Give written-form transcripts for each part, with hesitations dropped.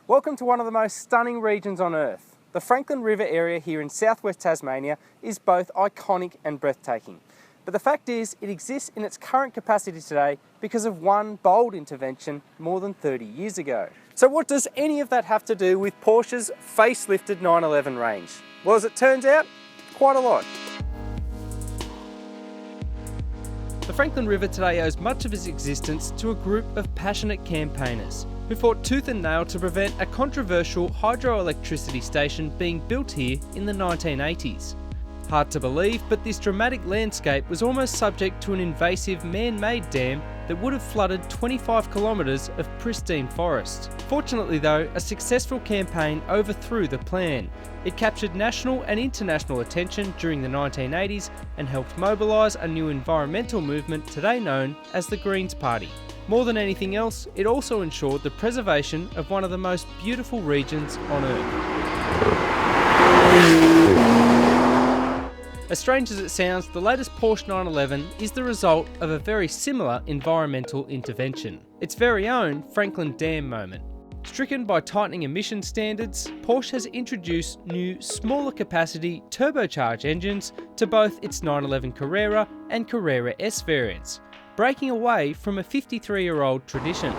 Welcome to one of the most stunning regions on Earth. The Franklin River area here in southwest Tasmania is both iconic and breathtaking. But the fact is, it exists in its current capacity today because of one bold intervention more than 30 years ago. So what does any of that have to do with Porsche's facelifted 911 range? Well, as it turns out, quite a lot. The Franklin River today owes much of its existence to a group of passionate campaigners who fought tooth and nail to prevent a controversial hydroelectricity station being built here in the 1980s. Hard to believe, but this dramatic landscape was almost subject to an invasive man-made dam that would have flooded 25 kilometres of pristine forest. Fortunately though, a successful campaign overthrew the plan. It captured national and international attention during the 1980s and helped mobilise a new environmental movement today known as the Greens Party. More than anything else, it also ensured the preservation of one of the most beautiful regions on Earth. As strange as it sounds, the latest Porsche 911 is the result of a very similar environmental intervention. Its very own Franklin Dam moment. Stricken by tightening emission standards, Porsche has introduced new, smaller capacity turbocharged engines to both its 911 Carrera and Carrera S variants, breaking away from a 53-year-old tradition.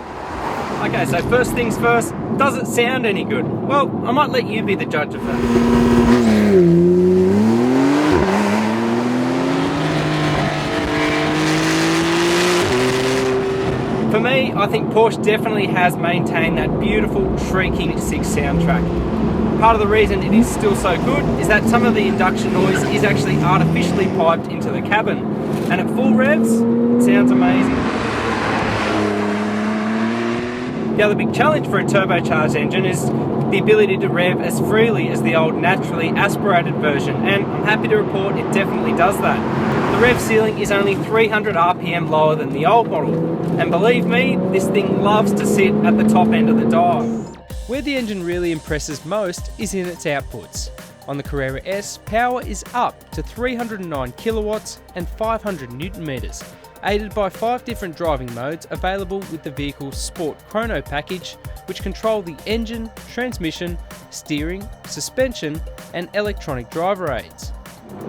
Okay, so first things first, does it sound any good? Well, I might let you be the judge of that. For me, I think Porsche definitely has maintained that beautiful, shrieking 6 soundtrack. Part of the reason it is still so good is that some of the induction noise is actually artificially piped into the cabin, and at full revs, it sounds amazing. The other big challenge for a turbocharged engine is the ability to rev as freely as the old naturally aspirated version, and I'm happy to report it definitely does that. The rev ceiling is only 300 RPM lower than the old model, and believe me, this thing loves to sit at the top end of the dial. Where the engine really impresses most is in its outputs. On the Carrera S, power is up to 309 kilowatts and 500 newton meters, aided by 5 different driving modes available with the vehicle's Sport Chrono package, which control the engine, transmission, steering, suspension, and electronic driver aids.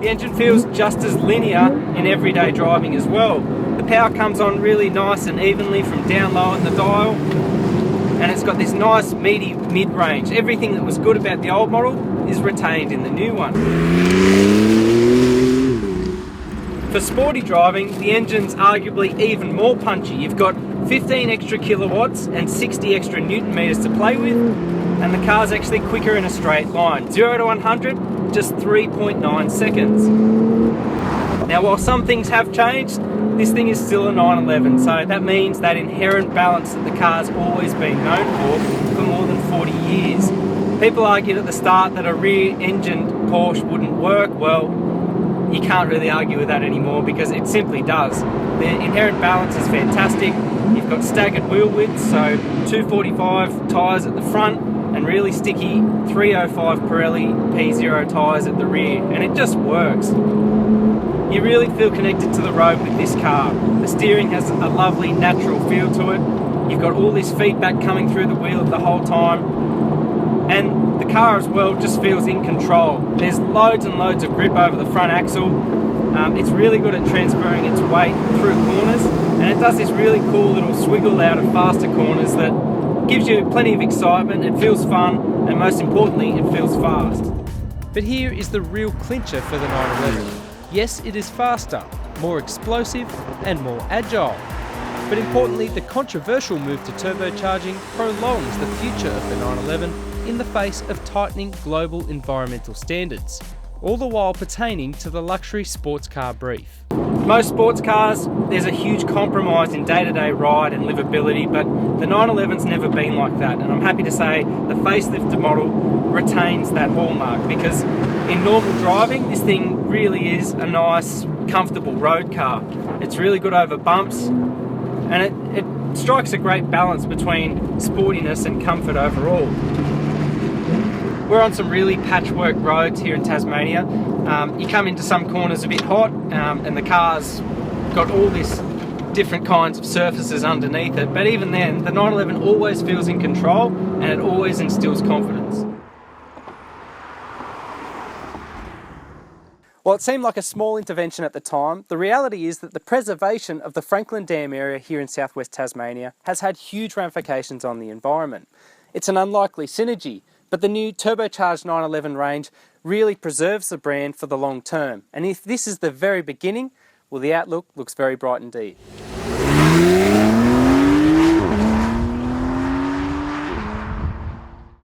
The engine feels just as linear in everyday driving as well. The power comes on really nice and evenly from down low in the dial, and it's got this nice meaty mid-range. Everything that was good about the old model is retained in the new one. For sporty driving, the engine's arguably even more punchy. You've got 15 extra kilowatts and 60 extra newton meters to play with, and the car's actually quicker in a straight line. 0 to 100, just 3.9 seconds. Now, while some things have changed, this thing is still a 911, so that means that inherent balance that the car's always been known for more than 40 years. People argued at the start that a rear-engined Porsche wouldn't work. Well, you can't really argue with that anymore because it simply does. The inherent balance is fantastic. You've got staggered wheel widths, so 245 tyres at the front and really sticky 305 Pirelli P0 tyres at the rear, and it just works. You really feel connected to the road with this car. The steering has a lovely natural feel to it. You've got all this feedback coming through the wheel the whole time, and the car as well just feels in control. There's loads and loads of grip over the front axle. It's really good at transferring its weight through corners, and it does this really cool little swiggle out of faster corners that gives you plenty of excitement. It feels fun, and most importantly, it feels fast. But here is the real clincher for the 911. Yes, it is faster, more explosive, and more agile. But importantly, the controversial move to turbocharging prolongs the future of the 911 in the face of tightening global environmental standards, all the while pertaining to the luxury sports car brief. Most sports cars, there's a huge compromise in day-to-day ride and livability, but the 911's never been like that, and I'm happy to say the facelifted model retains that hallmark, because in normal driving, this thing really is a nice, comfortable road car. It's really good over bumps, and it strikes a great balance between sportiness and comfort overall. We're on some really patchwork roads here in Tasmania. You come into some corners a bit hot, and the car's got all this different kinds of surfaces underneath it, but even then, the 911 always feels in control and it always instills confidence. While it seemed like a small intervention at the time, the reality is that the preservation of the Franklin Dam area here in southwest Tasmania has had huge ramifications on the environment. It's an unlikely synergy, but the new turbocharged 911 range really preserves the brand for the long term. And if this is the very beginning, well, the outlook looks very bright indeed.